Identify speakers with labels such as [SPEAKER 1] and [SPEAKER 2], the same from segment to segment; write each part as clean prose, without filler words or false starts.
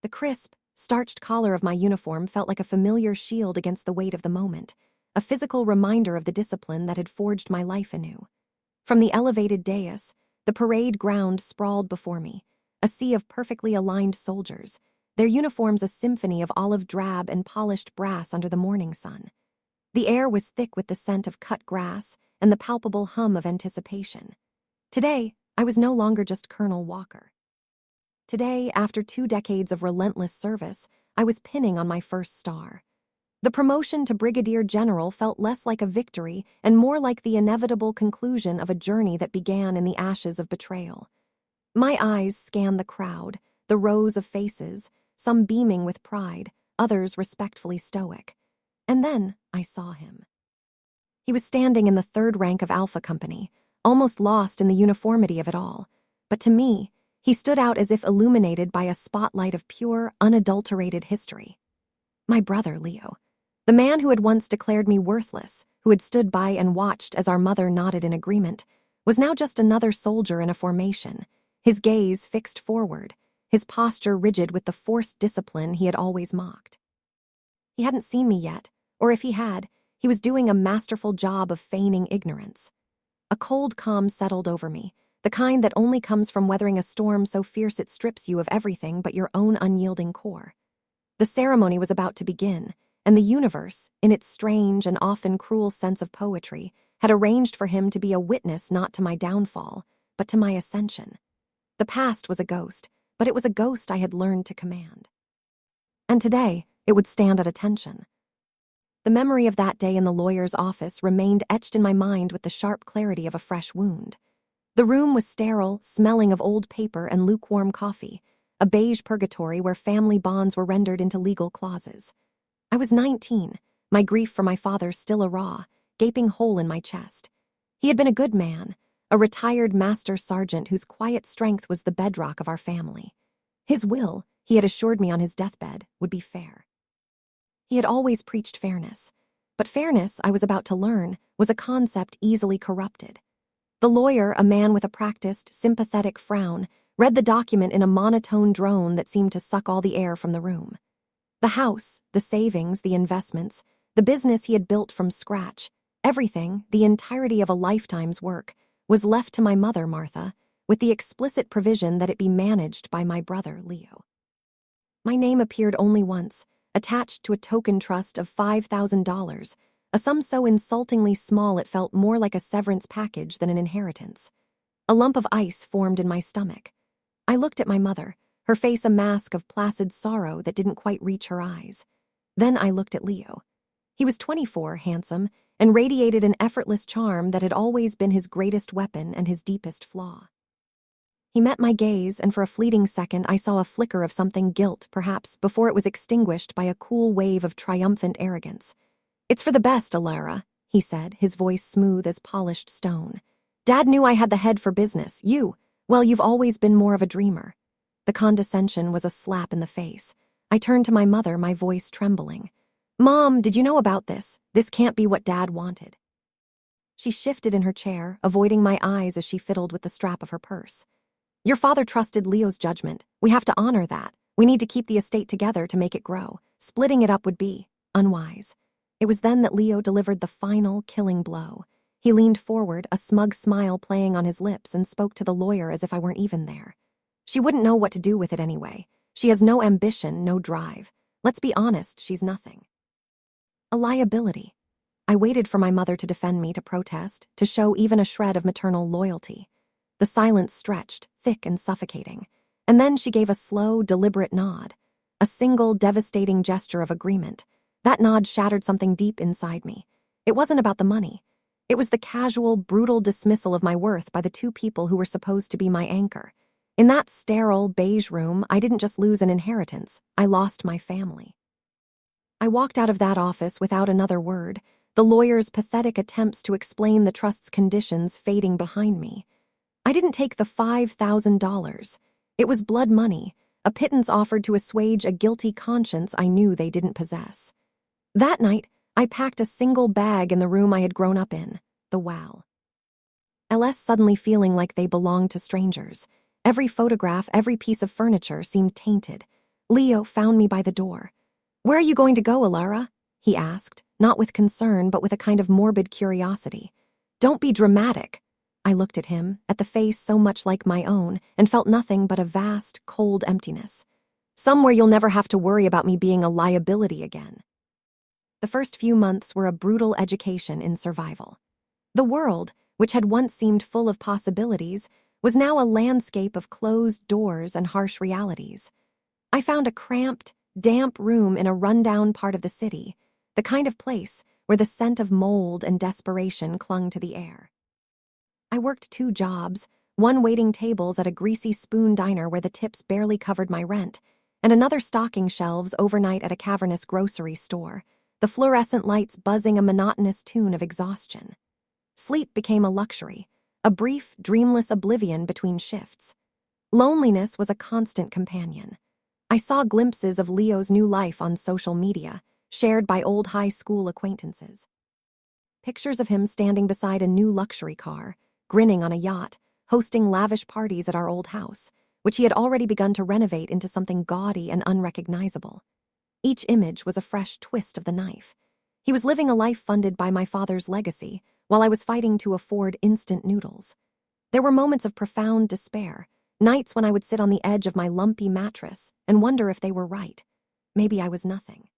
[SPEAKER 1] The crisp, starched collar of my uniform felt like a familiar shield against the weight of the moment, a physical reminder of the discipline that had forged my life anew. From the elevated dais, the parade ground sprawled before me, a sea of perfectly aligned soldiers, their uniforms a symphony of olive drab and polished brass under the morning sun. The air was thick with the scent of cut grass and the palpable hum of anticipation. Today, I was no longer just Colonel Walker. Today, after 2 decades of relentless service, I was pinning on my first star. The promotion to Brigadier General felt less like a victory and more like the inevitable conclusion of a journey that began in the ashes of betrayal. My eyes scanned the crowd, the rows of faces, some beaming with pride, others respectfully stoic. And then I saw him. He was standing in the third rank of Alpha Company, almost lost in the uniformity of it all. But to me, he stood out as if illuminated by a spotlight of pure, unadulterated history. My brother, Leo. The man who had once declared me worthless, who had stood by and watched as our mother nodded in agreement, was now just another soldier in a formation, his gaze fixed forward, his posture rigid with the forced discipline he had always mocked. He hadn't seen me yet, or if he had, he was doing a masterful job of feigning ignorance. A cold calm settled over me, the kind that only comes from weathering a storm so fierce it strips you of everything but your own unyielding core. The ceremony was about to begin, and the universe, in its strange and often cruel sense of poetry, had arranged for him to be a witness not to my downfall, but to my ascension. The past was a ghost, but it was a ghost I had learned to command. And today, it would stand at attention. The memory of that day in the lawyer's office remained etched in my mind with the sharp clarity of a fresh wound. The room was sterile, smelling of old paper and lukewarm coffee, a beige purgatory where family bonds were rendered into legal clauses. I was 19, my grief for my father still a raw, gaping hole in my chest. He had been a good man, a retired master sergeant whose quiet strength was the bedrock of our family. His will, he had assured me on his deathbed, would be fair. He had always preached fairness, but fairness, I was about to learn, was a concept easily corrupted. The lawyer, a man with a practiced, sympathetic frown, read the document in a monotone drone that seemed to suck all the air from the room. The house, the savings, the investments, the business he had built from scratch, everything, the entirety of a lifetime's work, was left to my mother, Martha, with the explicit provision that it be managed by my brother, Leo. My name appeared only once, attached to a token trust of $5,000, a sum so insultingly small it felt more like a severance package than an inheritance. A lump of ice formed in my stomach. I looked at my mother, her face a mask of placid sorrow that didn't quite reach her eyes. Then I looked at Leo. He was 24, handsome, and radiated an effortless charm that had always been his greatest weapon and his deepest flaw. He met my gaze, and for a fleeting second I saw a flicker of something gilt, perhaps, before it was extinguished by a cool wave of triumphant arrogance. "It's for the best, Elara," he said, his voice smooth as polished stone. "Dad knew I had the head for business. Well, you've always been more of a dreamer." The condescension was a slap in the face. I turned to my mother, my voice trembling. "Mom, did you know about this? This can't be what Dad wanted." She shifted in her chair, avoiding my eyes as she fiddled with the strap of her purse. "Your father trusted Leo's judgment. We have to honor that. We need to keep the estate together to make it grow. Splitting it up would be unwise." It was then that Leo delivered the final, killing blow. He leaned forward, a smug smile playing on his lips, and spoke to the lawyer as if I weren't even there. "She wouldn't know what to do with it anyway. She has no ambition, no drive. Let's be honest, she's nothing. A liability." I waited for my mother to defend me, to protest, to show even a shred of maternal loyalty. The silence stretched, thick and suffocating, and then she gave a slow, deliberate nod, a single, devastating gesture of agreement. That nod shattered something deep inside me. It wasn't about the money. It was the casual, brutal dismissal of my worth by the two people who were supposed to be my anchor. In that sterile, beige room, I didn't just lose an inheritance, I lost my family. I walked out of that office without another word, the lawyer's pathetic attempts to explain the trust's conditions fading behind me. I didn't take the $5,000. It was blood money, a pittance offered to assuage a guilty conscience I knew they didn't possess. That night, I packed a single bag in the room I had grown up in, the well. LS suddenly feeling like they belonged to strangers. Every photograph, every piece of furniture seemed tainted. Leo found me by the door. "Where are you going to go, Elara?" he asked, not with concern but with a kind of morbid curiosity. "Don't be dramatic." I looked at him, at the face so much like my own, and felt nothing but a vast, cold emptiness. "Somewhere you'll never have to worry about me being a liability again." The first few months were a brutal education in survival. The world, which had once seemed full of possibilities, was now a landscape of closed doors and harsh realities. I found a cramped, damp room in a rundown part of the city, the kind of place where the scent of mold and desperation clung to the air. I worked 2 jobs, one waiting tables at a greasy spoon diner where the tips barely covered my rent, and another stocking shelves overnight at a cavernous grocery store, the fluorescent lights buzzing a monotonous tune of exhaustion. Sleep became a luxury, a brief, dreamless oblivion between shifts. Loneliness was a constant companion. I saw glimpses of Leo's new life on social media, shared by old high school acquaintances. Pictures of him standing beside a new luxury car, grinning on a yacht, hosting lavish parties at our old house, which he had already begun to renovate into something gaudy and unrecognizable. Each image was a fresh twist of the knife. He was living a life funded by my father's legacy, while I was fighting to afford instant noodles. There were moments of profound despair, nights when I would sit on the edge of my lumpy mattress and wonder if they were right. Maybe I was nothing.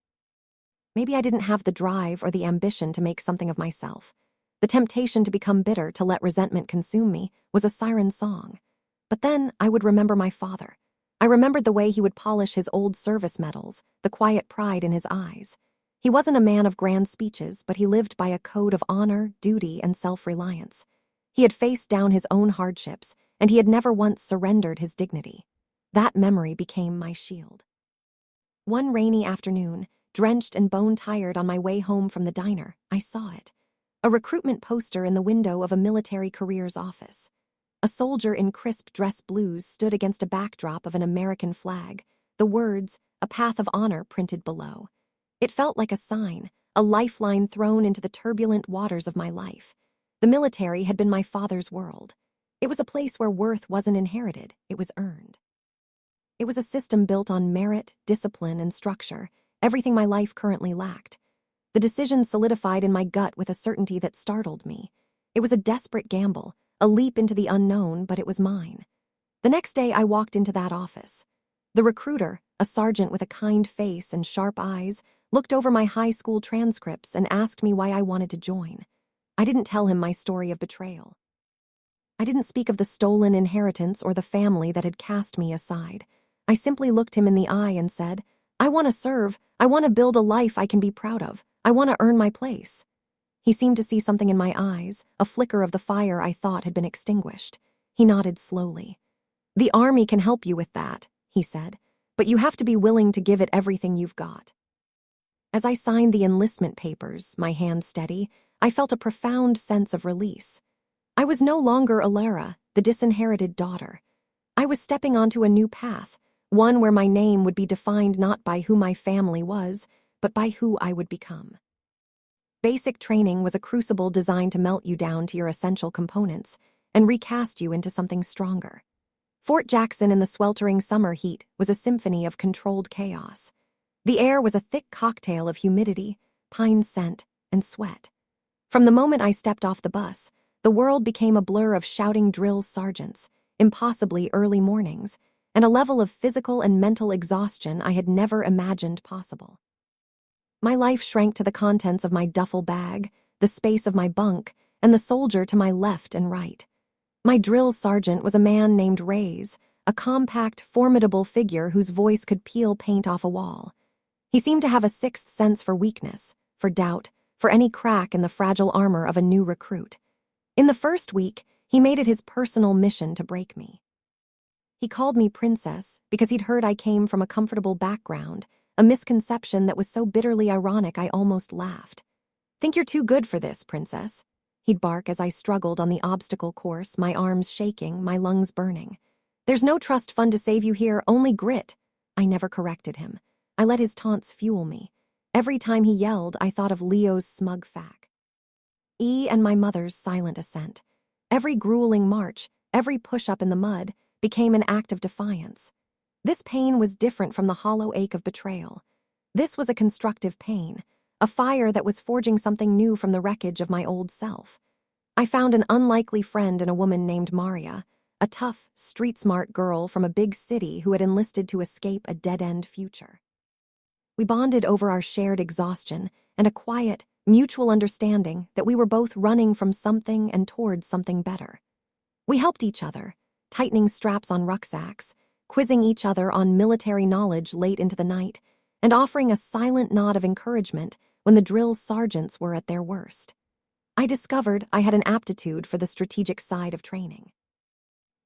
[SPEAKER 1] Maybe I didn't have the drive or the ambition to make something of myself. The temptation to become bitter, to let resentment consume me, was a siren song. But then I would remember my father. I remembered the way he would polish his old service medals, the quiet pride in his eyes. He wasn't a man of grand speeches, but he lived by a code of honor, duty, and self-reliance. He had faced down his own hardships, and he had never once surrendered his dignity. That memory became my shield. One rainy afternoon, drenched and bone-tired on my way home from the diner, I saw it. A recruitment poster in the window of a military careers office. A soldier in crisp dress blues stood against a backdrop of an American flag, the words, "A Path of Honor," printed below. It felt like a sign, a lifeline thrown into the turbulent waters of my life. The military had been my father's world. It was a place where worth wasn't inherited, it was earned. It was a system built on merit, discipline, and structure, everything my life currently lacked. The decision solidified in my gut with a certainty that startled me. It was a desperate gamble, a leap into the unknown, but it was mine. The next day I walked into that office. The recruiter, a sergeant with a kind face and sharp eyes, looked over my high school transcripts and asked me why I wanted to join. I didn't tell him my story of betrayal. I didn't speak of the stolen inheritance or the family that had cast me aside. I simply looked him in the eye and said, "I want to serve. I want to build a life I can be proud of. I want to earn my place." He seemed to see something in my eyes, a flicker of the fire I thought had been extinguished. He nodded slowly. "The Army can help you with that," he said, "but you have to be willing to give it everything you've got." As I signed the enlistment papers, my hand steady, I felt a profound sense of release. I was no longer Elara, the disinherited daughter. I was stepping onto a new path, one where my name would be defined not by who my family was, but by who I would become. Basic training was a crucible designed to melt you down to your essential components and recast you into something stronger. Fort Jackson in the sweltering summer heat was a symphony of controlled chaos. The air was a thick cocktail of humidity, pine scent, and sweat. From the moment I stepped off the bus, the world became a blur of shouting drill sergeants, impossibly early mornings, and a level of physical and mental exhaustion I had never imagined possible. My life shrank to the contents of my duffel bag, the space of my bunk, and the soldier to my left and right. My drill sergeant was a man named Reyes, a compact, formidable figure whose voice could peel paint off a wall. He seemed to have a sixth sense for weakness, for doubt, for any crack in the fragile armor of a new recruit. In the first week, he made it his personal mission to break me. He called me Princess because he'd heard I came from a comfortable background, a misconception that was so bitterly ironic I almost laughed. "Think you're too good for this, Princess?" He'd bark as I struggled on the obstacle course, my arms shaking, my lungs burning. "There's no trust fund to save you here, only grit." I never corrected him. I let his taunts fuel me. Every time he yelled, I thought of Leo's smug fac. And my mother's silent assent. Every grueling march, every push-up in the mud, became an act of defiance. This pain was different from the hollow ache of betrayal. This was a constructive pain, a fire that was forging something new from the wreckage of my old self. I found an unlikely friend in a woman named Maria, a tough, street-smart girl from a big city who had enlisted to escape a dead-end future. We bonded over our shared exhaustion and a quiet, mutual understanding that we were both running from something and towards something better. We helped each other, tightening straps on rucksacks, quizzing each other on military knowledge late into the night, and offering a silent nod of encouragement when the drill sergeants were at their worst. I discovered I had an aptitude for the strategic side of training.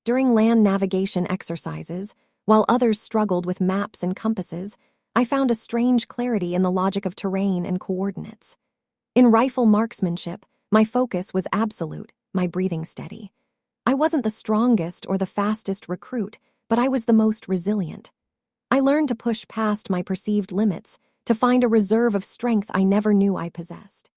[SPEAKER 1] During land navigation exercises, while others struggled with maps and compasses, I found a strange clarity in the logic of terrain and coordinates. In rifle marksmanship, my focus was absolute, my breathing steady. I wasn't the strongest or the fastest recruit, but I was the most resilient. I learned to push past my perceived limits, to find a reserve of strength I never knew I possessed.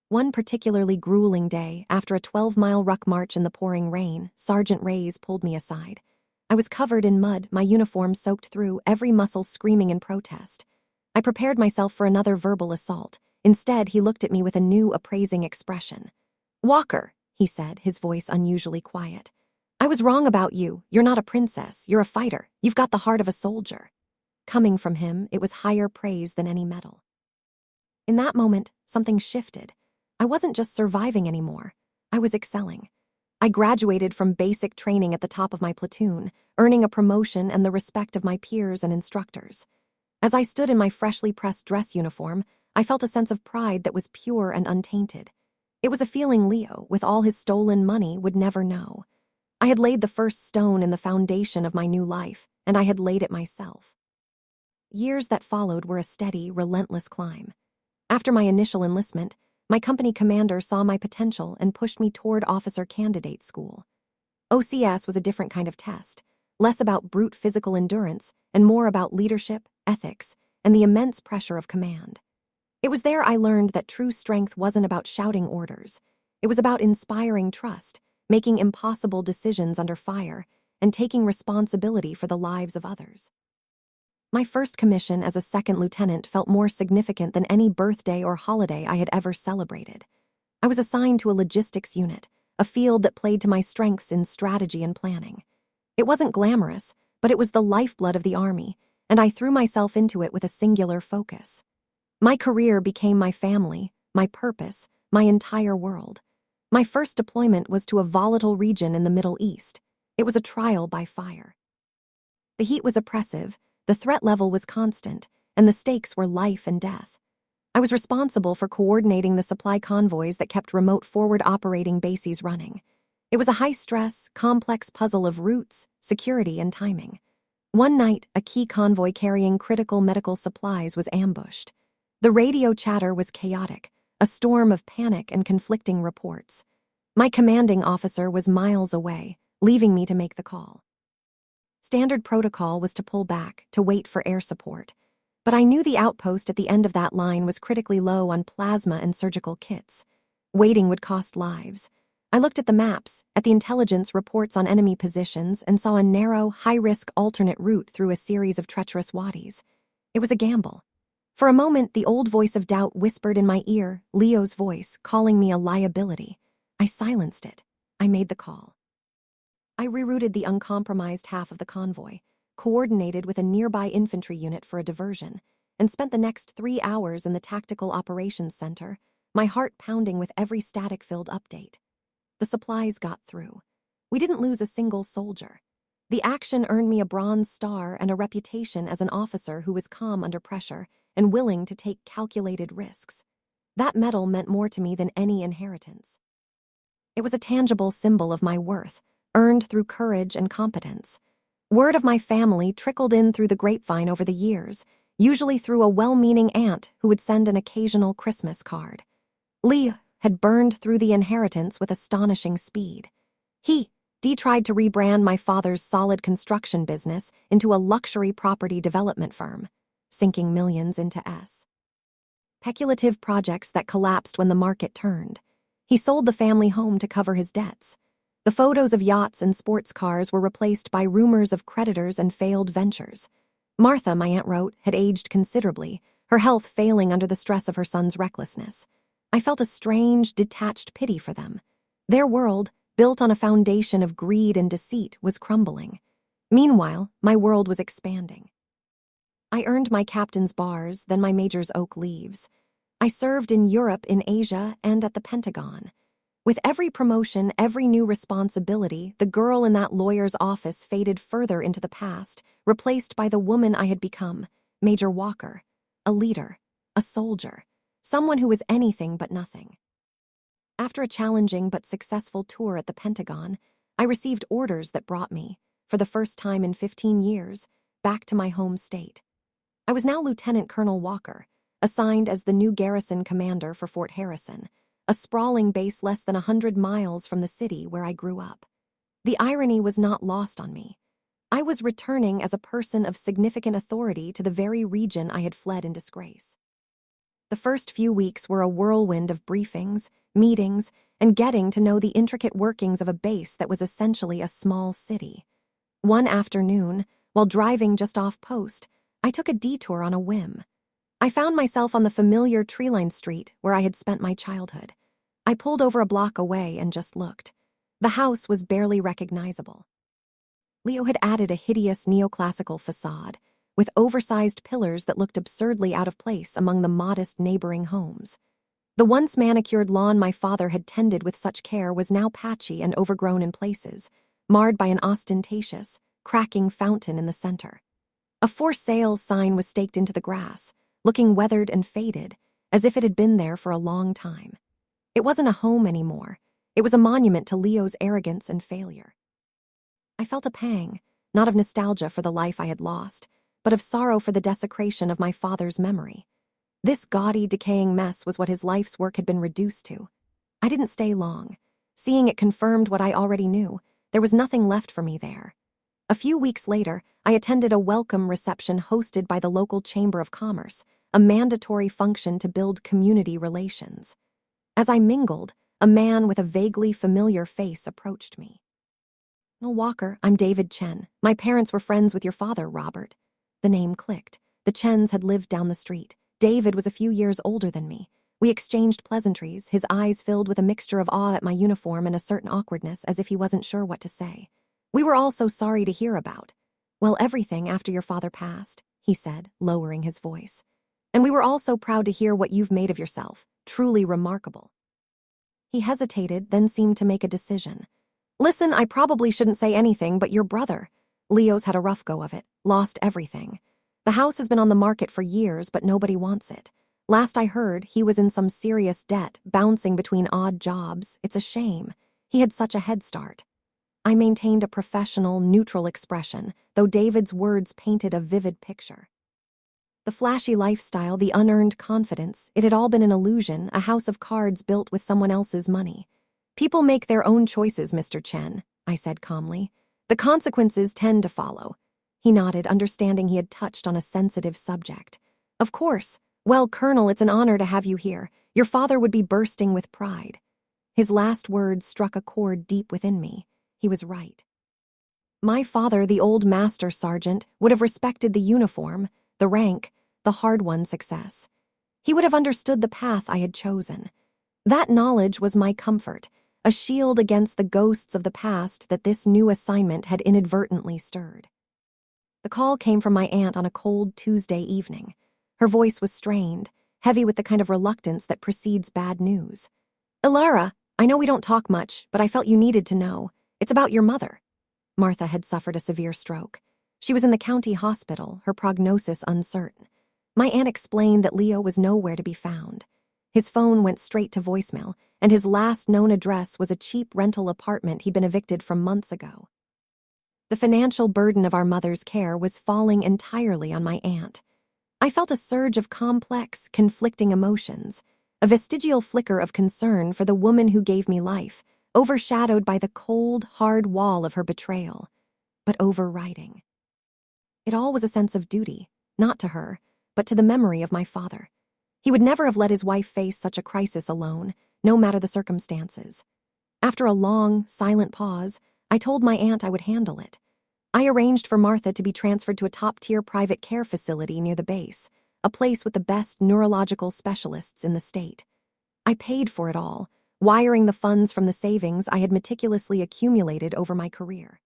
[SPEAKER 1] One particularly grueling day, after a 12-mile ruck march in the pouring rain, Sergeant Reyes pulled me aside. I was covered in mud, my uniform soaked through, every muscle screaming in protest. I prepared myself for another verbal assault. Instead, he looked at me with a new, appraising expression. "Walker," he said, his voice unusually quiet. "I was wrong about you. You're not a princess. You're a fighter. You've got the heart of a soldier." Coming from him, it was higher praise than any medal. In that moment, something shifted. I wasn't just surviving anymore. I was excelling. I graduated from basic training at the top of my platoon, earning a promotion and the respect of my peers and instructors. As I stood in my freshly pressed dress uniform, I felt a sense of pride that was pure and untainted. It was a feeling Leo, with all his stolen money, would never know. I had laid the first stone in the foundation of my new life, and I had laid it myself. Years that followed were a steady, relentless climb. After my initial enlistment, my company commander saw my potential and pushed me toward officer candidate school. OCS was a different kind of test, less about brute physical endurance and more about leadership, ethics, and the immense pressure of command. It was there I learned that true strength wasn't about shouting orders. It was about inspiring trust, making impossible decisions under fire, and taking responsibility for the lives of others. My first commission as a second lieutenant felt more significant than any birthday or holiday I had ever celebrated. I was assigned to a logistics unit, a field that played to my strengths in strategy and planning. It wasn't glamorous, but it was the lifeblood of the Army, and I threw myself into it with a singular focus. My career became my family, my purpose, my entire world. My first deployment was to a volatile region in the Middle East. It was a trial by fire. The heat was oppressive, the threat level was constant, and the stakes were life and death. I was responsible for coordinating the supply convoys that kept remote forward operating bases running. It was a high-stress, complex puzzle of routes, security, and timing. One night, a key convoy carrying critical medical supplies was ambushed. The radio chatter was chaotic, a storm of panic and conflicting reports. My commanding officer was miles away, leaving me to make the call. Standard protocol was to pull back, to wait for air support. But I knew the outpost at the end of that line was critically low on plasma and surgical kits. Waiting would cost lives. I looked at the maps, at the intelligence reports on enemy positions, and saw a narrow, high-risk alternate route through a series of treacherous wadis. It was a gamble. For a moment, the old voice of doubt whispered in my ear, Leo's voice, calling me a liability. I silenced it. I made the call. I rerouted the uncompromised half of the convoy, coordinated with a nearby infantry unit for a diversion, and spent the next 3 hours in the Tactical Operations Center, my heart pounding with every static-filled update. The supplies got through. We didn't lose a single soldier. The action earned me a Bronze Star and a reputation as an officer who was calm under pressure and willing to take calculated risks. That medal meant more to me than any inheritance. It was a tangible symbol of my worth, earned through courage and competence. Word of my family trickled in through the grapevine over the years, usually through a well-meaning aunt who would send an occasional Christmas card. Lee had burned through the inheritance with astonishing speed. Dee tried to rebrand my father's solid construction business into a luxury property development firm, sinking millions into speculative projects that collapsed when the market turned. He sold the family home to cover his debts. The photos of yachts and sports cars were replaced by rumors of creditors and failed ventures. Martha, my aunt wrote, had aged considerably, her health failing under the stress of her son's recklessness. I felt a strange, detached pity for them. Their world, built on a foundation of greed and deceit, was crumbling. Meanwhile, my world was expanding. I earned my captain's bars, then my major's oak leaves. I served in Europe, in Asia, and at the Pentagon. With every promotion, every new responsibility, the girl in that lawyer's office faded further into the past, replaced by the woman I had become, Major Walker, a leader, a soldier, someone who was anything but nothing. After a challenging but successful tour at the Pentagon, I received orders that brought me, for the first time in 15 years, back to my home state. I was now Lieutenant Colonel Walker, assigned as the new garrison commander for Fort Harrison, a sprawling base less than 100 miles from the city where I grew up. The irony was not lost on me. I was returning as a person of significant authority to the very region I had fled in disgrace. The first few weeks were a whirlwind of briefings, meetings, and getting to know the intricate workings of a base that was essentially a small city. One afternoon, while driving just off post, I took a detour on a whim. I found myself on the familiar tree-lined street where I had spent my childhood. I pulled over a block away and just looked. The house was barely recognizable. Leo had added a hideous neoclassical facade, with oversized pillars that looked absurdly out of place among the modest neighboring homes. The once manicured lawn my father had tended with such care was now patchy and overgrown in places, marred by an ostentatious, cracking fountain in the center. A for sale sign was staked into the grass, looking weathered and faded, as if it had been there for a long time. It wasn't a home anymore. It was a monument to Leo's arrogance and failure. I felt a pang, not of nostalgia for the life I had lost, but of sorrow for the desecration of my father's memory. This gaudy, decaying mess was what his life's work had been reduced to. I didn't stay long. Seeing it confirmed what I already knew. There was nothing left for me there. A few weeks later, I attended a welcome reception hosted by the local Chamber of Commerce, a mandatory function to build community relations. As I mingled, a man with a vaguely familiar face approached me. "No, Walker, I'm David Chen. My parents were friends with your father, Robert." The name clicked. The Chens had lived down the street. David was a few years older than me. We exchanged pleasantries, his eyes filled with a mixture of awe at my uniform and a certain awkwardness, as if he wasn't sure what to say. "We were all so sorry to hear about. Well, everything after your father passed," he said, lowering his voice. "And we were all so proud to hear what you've made of yourself. Truly remarkable." He hesitated, then seemed to make a decision. "Listen, I probably shouldn't say anything, but your brother. Leo's had a rough go of it, lost everything. The house has been on the market for years, but nobody wants it. Last I heard, he was in some serious debt, bouncing between odd jobs. It's a shame. He had such a head start." I maintained a professional, neutral expression, though David's words painted a vivid picture. The flashy lifestyle, the unearned confidence, it had all been an illusion, a house of cards built with someone else's money. "People make their own choices, Mr. Chen," I said calmly. "The consequences tend to follow." He nodded, understanding he had touched on a sensitive subject. "Of course. Well, Colonel, it's an honor to have you here. Your father would be bursting with pride." His last words struck a chord deep within me. He was right. My father, the old master sergeant, would have respected the uniform, the rank, the hard-won success. He would have understood the path I had chosen. That knowledge was my comfort, a shield against the ghosts of the past that this new assignment had inadvertently stirred. The call came from my aunt on a cold Tuesday evening. Her voice was strained, heavy with the kind of reluctance that precedes bad news. "Elara, I know we don't talk much, but I felt you needed to know. It's about your mother." Martha had suffered a severe stroke. She was in the county hospital, her prognosis uncertain. My aunt explained that Leo was nowhere to be found. His phone went straight to voicemail, and his last known address was a cheap rental apartment he'd been evicted from months ago. The financial burden of our mother's care was falling entirely on my aunt. I felt a surge of complex, conflicting emotions, a vestigial flicker of concern for the woman who gave me life, overshadowed by the cold, hard wall of her betrayal, but overriding. It all was a sense of duty, not to her, but to the memory of my father. He would never have let his wife face such a crisis alone, no matter the circumstances. After a long, silent pause, I told my aunt I would handle it. I arranged for Martha to be transferred to a top-tier private care facility near the base, a place with the best neurological specialists in the state. I paid for it all, wiring the funds from the savings I had meticulously accumulated over my career.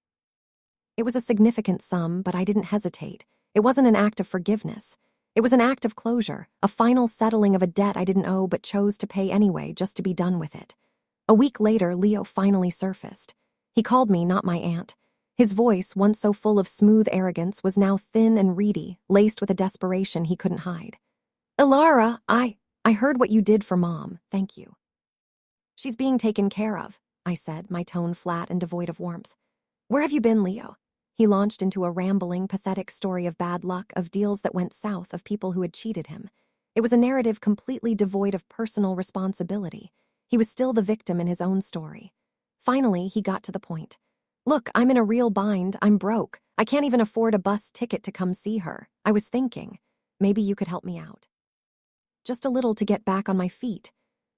[SPEAKER 1] It was a significant sum, but I didn't hesitate. It wasn't an act of forgiveness. It was an act of closure, a final settling of a debt I didn't owe but chose to pay anyway just to be done with it. A week later, Leo finally surfaced. He called me, not my aunt. His voice, once so full of smooth arrogance, was now thin and reedy, laced with a desperation he couldn't hide. "Elara, I heard what you did for Mom, thank you." "She's being taken care of," I said, my tone flat and devoid of warmth. "Where have you been, Leo?" He launched into a rambling, pathetic story of bad luck, of deals that went south, of people who had cheated him. It was a narrative completely devoid of personal responsibility. He was still the victim in his own story. Finally, he got to the point. "Look, I'm in a real bind. I'm broke. I can't even afford a bus ticket to come see her. I was thinking, maybe you could help me out. Just a little to get back on my feet."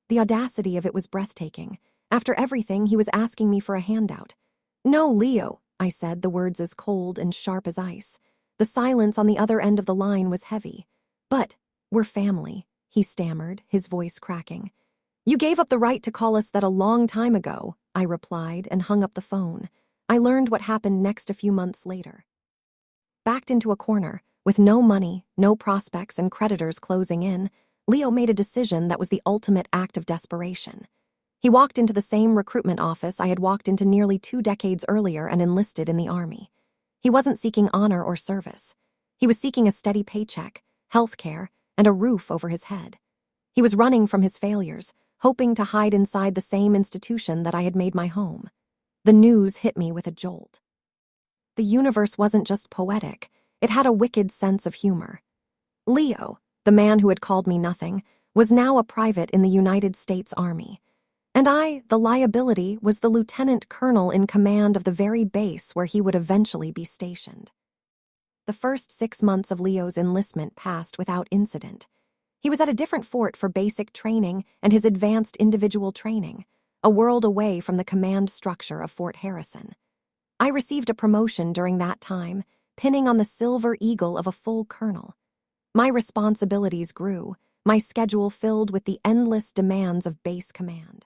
[SPEAKER 1] The audacity of it was breathtaking. After everything, he was asking me for a handout. "No, Leo," I said, the words as cold and sharp as ice. The silence on the other end of the line was heavy. "But we're family," he stammered, his voice cracking. "You gave up the right to call us that a long time ago," I replied and hung up the phone. I learned what happened next a few months later. Backed into a corner, with no money, no prospects, and creditors closing in, Leo made a decision that was the ultimate act of desperation. He walked into the same recruitment office I had walked into nearly 2 decades earlier and enlisted in the Army. He wasn't seeking honor or service. He was seeking a steady paycheck, health care, and a roof over his head. He was running from his failures, hoping to hide inside the same institution that I had made my home. The news hit me with a jolt. The universe wasn't just poetic, it had a wicked sense of humor. Leo, the man who had called me nothing, was now a private in the United States Army. And I, the liability, was the lieutenant colonel in command of the very base where he would eventually be stationed. The first 6 months of Leo's enlistment passed without incident. He was at a different fort for basic training and his advanced individual training, a world away from the command structure of Fort Harrison. I received a promotion during that time, pinning on the silver eagle of a full colonel. My responsibilities grew, my schedule filled with the endless demands of base command.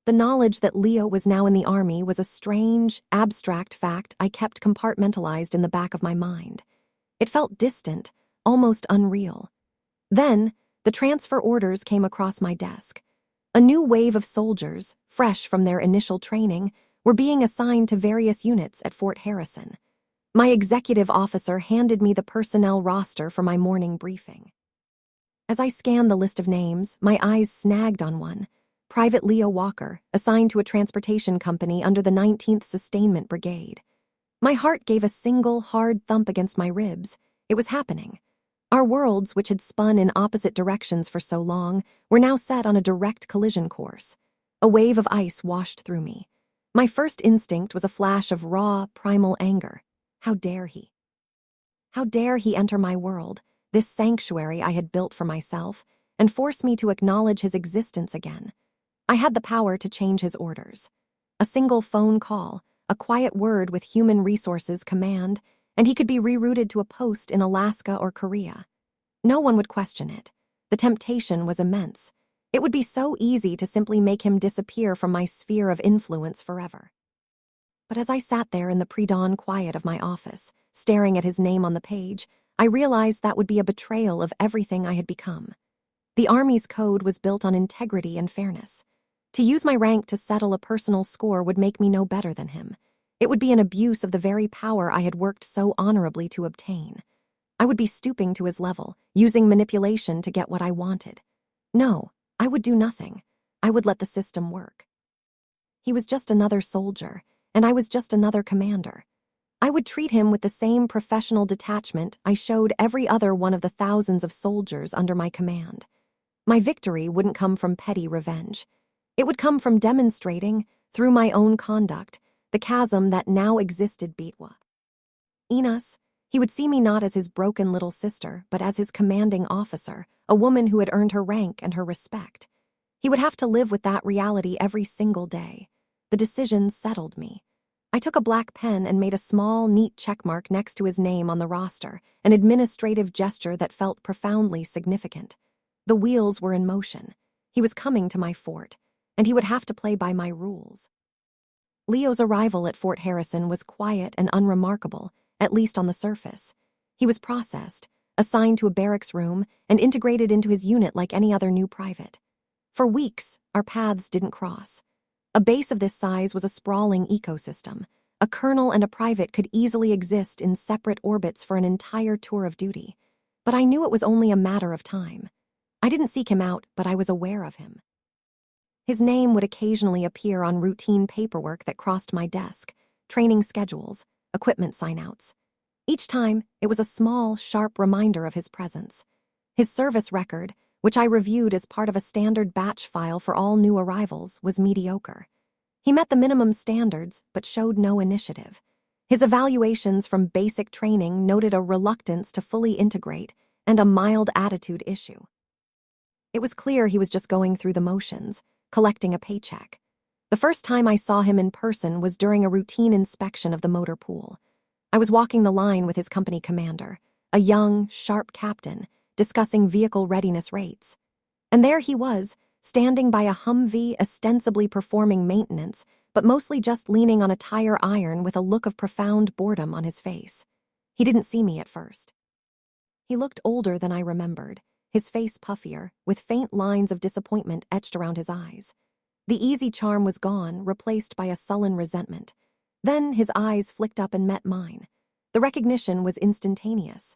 [SPEAKER 1] The knowledge that Leo was now in the Army was a strange, abstract fact I kept compartmentalized in the back of my mind. It felt distant, almost unreal. Then, the transfer orders came across my desk. A new wave of soldiers, fresh from their initial training, were being assigned to various units at Fort Harrison. My executive officer handed me the personnel roster for my morning briefing. As I scanned the list of names, my eyes snagged on one. Private Leo Walker, assigned to a transportation company under the 19th Sustainment Brigade. My heart gave a single, hard thump against my ribs. It was happening. Our worlds, which had spun in opposite directions for so long, were now set on a direct collision course. A wave of ice washed through me. My first instinct was a flash of raw, primal anger. How dare he? How dare he enter my world, this sanctuary I had built for myself, and force me to acknowledge his existence again? I had the power to change his orders. A single phone call, a quiet word with human resources command, and he could be rerouted to a post in Alaska or Korea. No one would question it. The temptation was immense. It would be so easy to simply make him disappear from my sphere of influence forever. But as I sat there in the pre-dawn quiet of my office, staring at his name on the page, I realized that would be a betrayal of everything I had become. The Army's code was built on integrity and fairness. To use my rank to settle a personal score would make me no better than him. It would be an abuse of the very power I had worked so honorably to obtain. I would be stooping to his level, using manipulation to get what I wanted. No, I would do nothing. I would let the system work. He was just another soldier, and I was just another commander. I would treat him with the same professional detachment I showed every other one of the thousands of soldiers under my command. My victory wouldn't come from petty revenge. It would come from demonstrating, through my own conduct, the chasm that now existed between us. He would see me not as his broken little sister, but as his commanding officer, a woman who had earned her rank and her respect. He would have to live with that reality every single day. The decision settled me. I took a black pen and made a small, neat checkmark next to his name on the roster, an administrative gesture that felt profoundly significant. The wheels were in motion. He was coming to my fort, and he would have to play by my rules. Leo's arrival at Fort Harrison was quiet and unremarkable, at least on the surface. He was processed, assigned to a barracks room, and integrated into his unit like any other new private. For weeks, our paths didn't cross. A base of this size was a sprawling ecosystem. A colonel and a private could easily exist in separate orbits for an entire tour of duty. But I knew it was only a matter of time. I didn't seek him out, but I was aware of him. His name would occasionally appear on routine paperwork that crossed my desk, training schedules, equipment sign-outs. Each time, it was a small, sharp reminder of his presence. His service record, which I reviewed as part of a standard batch file for all new arrivals, was mediocre. He met the minimum standards, but showed no initiative. His evaluations from basic training noted a reluctance to fully integrate and a mild attitude issue. It was clear he was just going through the motions, collecting a paycheck. The first time I saw him in person was during a routine inspection of the motor pool. I was walking the line with his company commander, a young, sharp captain, discussing vehicle readiness rates. And there he was, standing by a Humvee ostensibly performing maintenance, but mostly just leaning on a tire iron with a look of profound boredom on his face. He didn't see me at first. He looked older than I remembered, his face puffier, with faint lines of disappointment etched around his eyes. The easy charm was gone, replaced by a sullen resentment. Then his eyes flicked up and met mine. The recognition was instantaneous.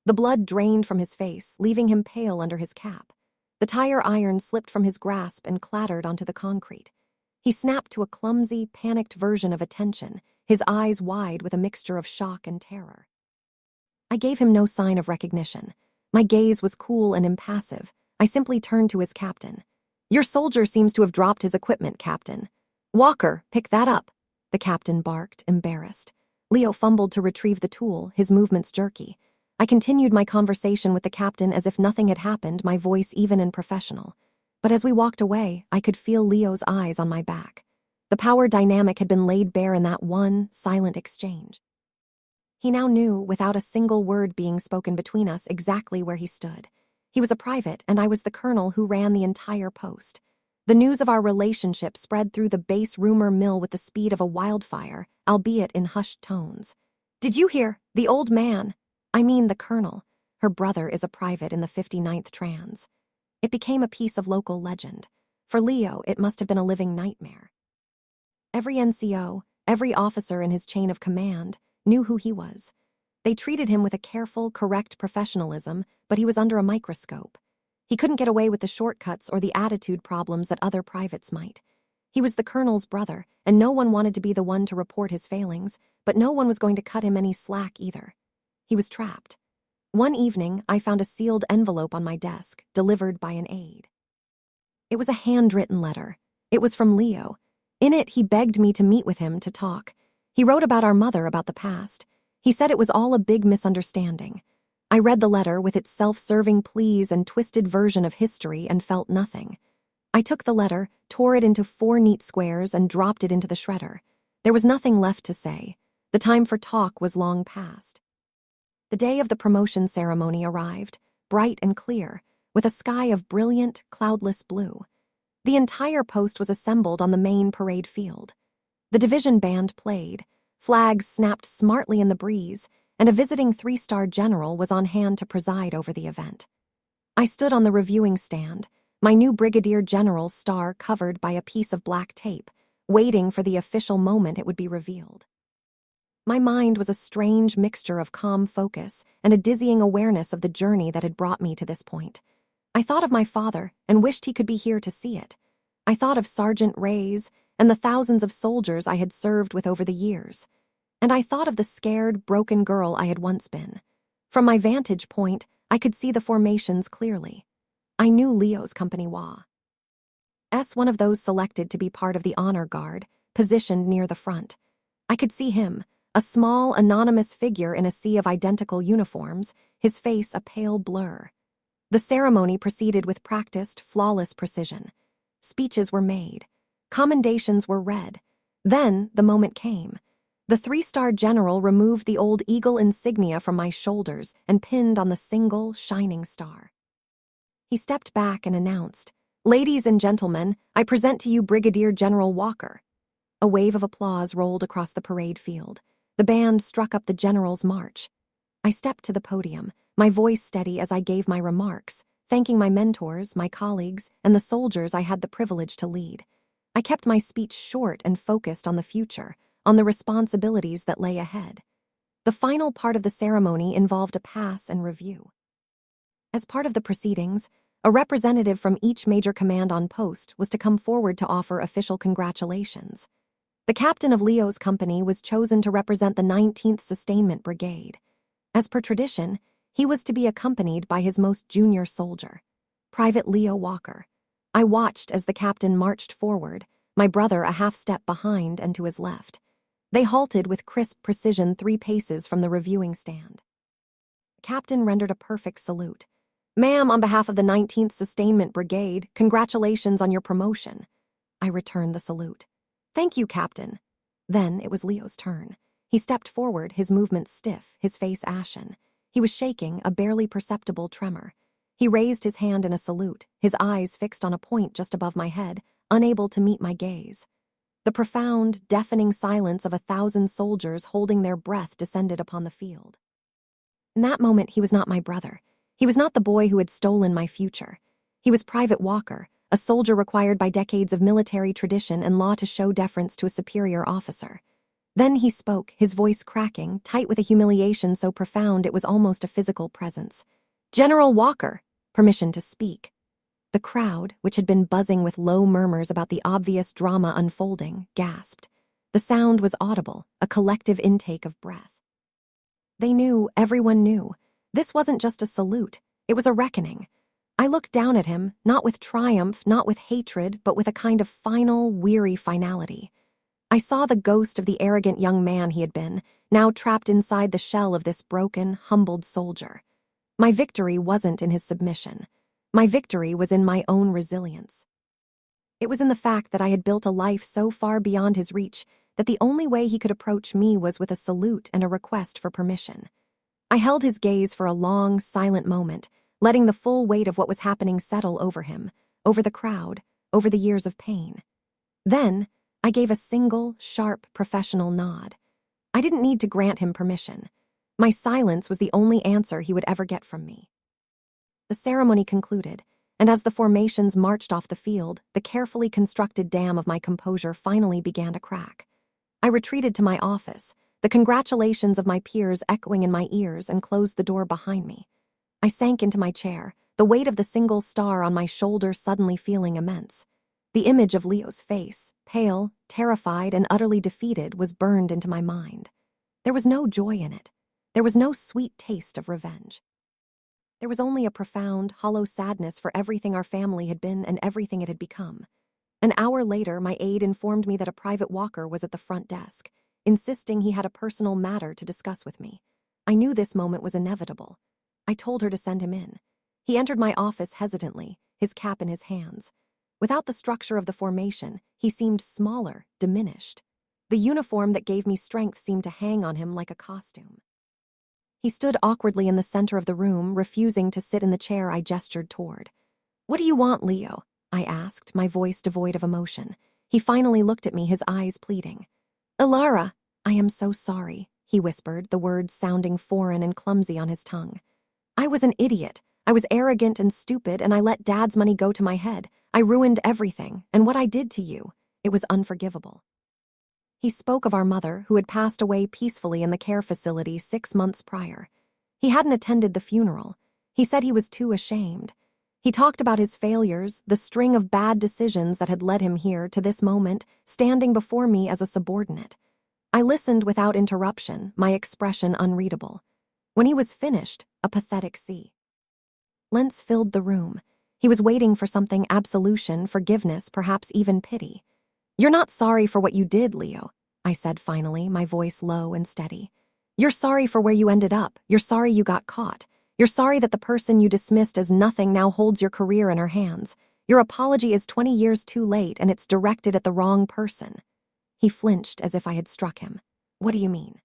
[SPEAKER 1] The blood drained from his face, leaving him pale under his cap. The tire iron slipped from his grasp and clattered onto the concrete. He snapped to a clumsy, panicked version of attention, his eyes wide with a mixture of shock and terror. I gave him no sign of recognition. My gaze was cool and impassive. I simply turned to his captain. "Your soldier seems to have dropped his equipment, Captain." "Walker, pick that up," the captain barked, embarrassed. Leo fumbled to retrieve the tool, his movements jerky. I continued my conversation with the captain as if nothing had happened, my voice even and professional. But as we walked away, I could feel Leo's eyes on my back. The power dynamic had been laid bare in that one, silent exchange. He now knew, without a single word being spoken between us, exactly where he stood. He was a private, and I was the colonel who ran the entire post. The news of our relationship spread through the base rumor mill with the speed of a wildfire, albeit in hushed tones. "Did you hear? The old man, I mean the colonel, her brother is a private in the 59th Trans." It became a piece of local legend. For Leo, it must have been a living nightmare. Every NCO, every officer in his chain of command, knew who he was. They treated him with a careful, correct professionalism, but he was under a microscope. He couldn't get away with the shortcuts or the attitude problems that other privates might. He was the colonel's brother, and no one wanted to be the one to report his failings, but no one was going to cut him any slack either. He was trapped. One evening, I found a sealed envelope on my desk, delivered by an aide. It was a handwritten letter. It was from Leo. In it, he begged me to meet with him to talk. He wrote about our mother, about the past. He said it was all a big misunderstanding. I read the letter with its self-serving pleas and twisted version of history and felt nothing. I took the letter, tore it into 4 neat squares, and dropped it into the shredder. There was nothing left to say. The time for talk was long past. The day of the promotion ceremony arrived, bright and clear, with a sky of brilliant, cloudless blue. The entire post was assembled on the main parade field. The division band played, flags snapped smartly in the breeze, and a visiting 3-star general was on hand to preside over the event. I stood on the reviewing stand, my new brigadier general's star covered by a piece of black tape, waiting for the official moment it would be revealed. My mind was a strange mixture of calm focus and a dizzying awareness of the journey that had brought me to this point. I thought of my father and wished he could be here to see it. I thought of Sergeant Reyes and the thousands of soldiers I had served with over the years. And I thought of the scared, broken girl I had once been. From my vantage point, I could see the formations clearly. I knew Leo's company was one of those selected to be part of the honor guard, positioned near the front. I could see him, a small, anonymous figure in a sea of identical uniforms, his face a pale blur. The ceremony proceeded with practiced, flawless precision. Speeches were made. Commendations were read. Then the moment came. The 3-star general removed the old eagle insignia from my shoulders and pinned on the single, shining star. He stepped back and announced, "Ladies and gentlemen, I present to you Brigadier General Walker." A wave of applause rolled across the parade field. The band struck up the general's march. I stepped to the podium, my voice steady as I gave my remarks, thanking my mentors, my colleagues, and the soldiers I had the privilege to lead. I kept my speech short and focused on the future, on the responsibilities that lay ahead. The final part of the ceremony involved a pass and review. As part of the proceedings, a representative from each major command on post was to come forward to offer official congratulations. The captain of Leo's company was chosen to represent the 19th Sustainment Brigade. As per tradition, he was to be accompanied by his most junior soldier, Private Leo Walker. I watched as the captain marched forward, my brother a half step behind and to his left. They halted with crisp precision 3 paces from the reviewing stand. The captain rendered a perfect salute. "Ma'am, on behalf of the 19th Sustainment Brigade, congratulations on your promotion." I returned the salute. "Thank you, Captain." Then it was Leo's turn. He stepped forward, his movements stiff, his face ashen. He was shaking, a barely perceptible tremor. He raised his hand in a salute, his eyes fixed on a point just above my head, unable to meet my gaze. The profound, deafening silence of 1,000 soldiers holding their breath descended upon the field. In that moment, he was not my brother. He was not the boy who had stolen my future. He was Private Walker, a soldier required by decades of military tradition and law to show deference to a superior officer. Then he spoke, his voice cracking, tight with a humiliation so profound it was almost a physical presence. "General Walker, permission to speak." The crowd, which had been buzzing with low murmurs about the obvious drama unfolding, gasped. The sound was audible, a collective intake of breath. They knew, everyone knew. This wasn't just a salute, it was a reckoning. I looked down at him, not with triumph, not with hatred, but with a kind of final, weary finality. I saw the ghost of the arrogant young man he had been, now trapped inside the shell of this broken, humbled soldier. My victory wasn't in his submission. My victory was in my own resilience. It was in the fact that I had built a life so far beyond his reach that the only way he could approach me was with a salute and a request for permission. I held his gaze for a long, silent moment, letting the full weight of what was happening settle over him, over the crowd, over the years of pain. Then, I gave a single, sharp, professional nod. I didn't need to grant him permission. My silence was the only answer he would ever get from me. The ceremony concluded, and as the formations marched off the field, the carefully constructed dam of my composure finally began to crack. I retreated to my office, the congratulations of my peers echoing in my ears, and closed the door behind me. I sank into my chair, the weight of the single star on my shoulder suddenly feeling immense. The image of Leo's face, pale, terrified, and utterly defeated, was burned into my mind. There was no joy in it. There was no sweet taste of revenge. There was only a profound, hollow sadness for everything our family had been and everything it had become. An hour later, my aide informed me that a Private Walker was at the front desk, insisting he had a personal matter to discuss with me. I knew this moment was inevitable. I told her to send him in. He entered my office hesitantly, his cap in his hands. Without the structure of the formation, he seemed smaller, diminished. The uniform that gave me strength seemed to hang on him like a costume. He stood awkwardly in the center of the room, refusing to sit in the chair I gestured toward. "What do you want, Leo?" I asked, my voice devoid of emotion. He finally looked at me, his eyes pleading. "Elara, I am so sorry," he whispered, the words sounding foreign and clumsy on his tongue. "I was an idiot. I was arrogant and stupid, and I let Dad's money go to my head. I ruined everything, and what I did to you, it was unforgivable." He spoke of our mother, who had passed away peacefully in the care facility 6 months prior. He hadn't attended the funeral. He said he was too ashamed. He talked about his failures, the string of bad decisions that had led him here to this moment, standing before me as a subordinate. I listened without interruption, my expression unreadable. When he was finished, a pathetic sea. Lentz filled the room. He was waiting for something: absolution, forgiveness, perhaps even pity. "You're not sorry for what you did, Leo," I said finally, my voice low and steady. "You're sorry for where you ended up. You're sorry you got caught. You're sorry that the person you dismissed as nothing now holds your career in her hands. Your apology is 20 years too late, and it's directed at the wrong person." He flinched as if I had struck him. What do you mean?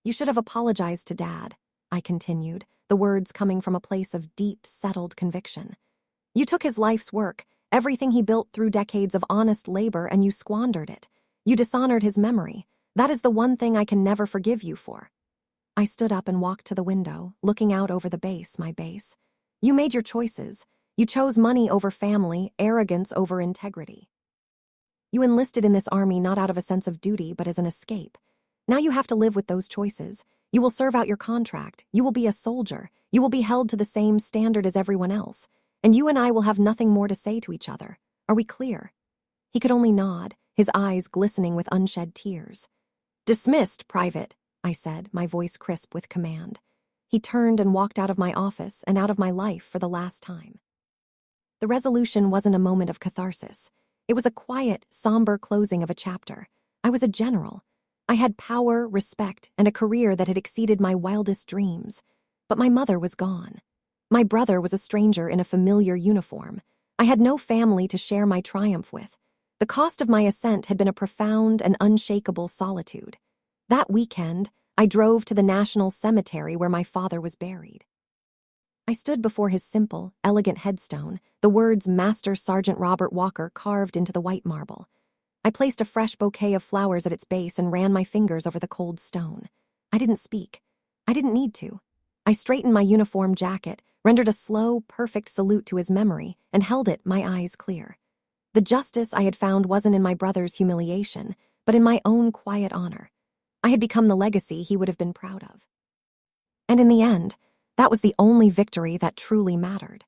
[SPEAKER 1] You should have apologized to Dad, I continued, the words coming from a place of deep, settled conviction. You took his life's work, everything he built through decades of honest labor, and you squandered it. You dishonored his memory. That is the one thing I can never forgive you for. I stood up and walked to the window, looking out over the base, my base. You made your choices. You chose money over family, arrogance over integrity. You enlisted in this army not out of a sense of duty, but as an escape. Now you have to live with those choices. You will serve out your contract. You will be a soldier. You will be held to the same standard as everyone else. And you and I will have nothing more to say to each other. Are we clear? He could only nod, his eyes glistening with unshed tears. Dismissed, Private, I said, my voice crisp with command. He turned and walked out of my office and out of my life for the last time. The resolution wasn't a moment of catharsis. It was a quiet, somber closing of a chapter. I was a general. I had power, respect, and a career that had exceeded my wildest dreams. But my mother was gone. My brother was a stranger in a familiar uniform. I had no family to share my triumph with. The cost of my ascent had been a profound and unshakable solitude. That weekend, I drove to the National Cemetery where my father was buried. I stood before his simple, elegant headstone, the words Master Sergeant Robert Walker carved into the white marble. I placed a fresh bouquet of flowers at its base and ran my fingers over the cold stone. I didn't speak. I didn't need to. I straightened my uniform jacket, rendered a slow, perfect salute to his memory, and held it, my eyes clear. The justice I had found wasn't in my brother's humiliation, but in my own quiet honor. I had become the legacy he would have been proud of. And in the end, that was the only victory that truly mattered.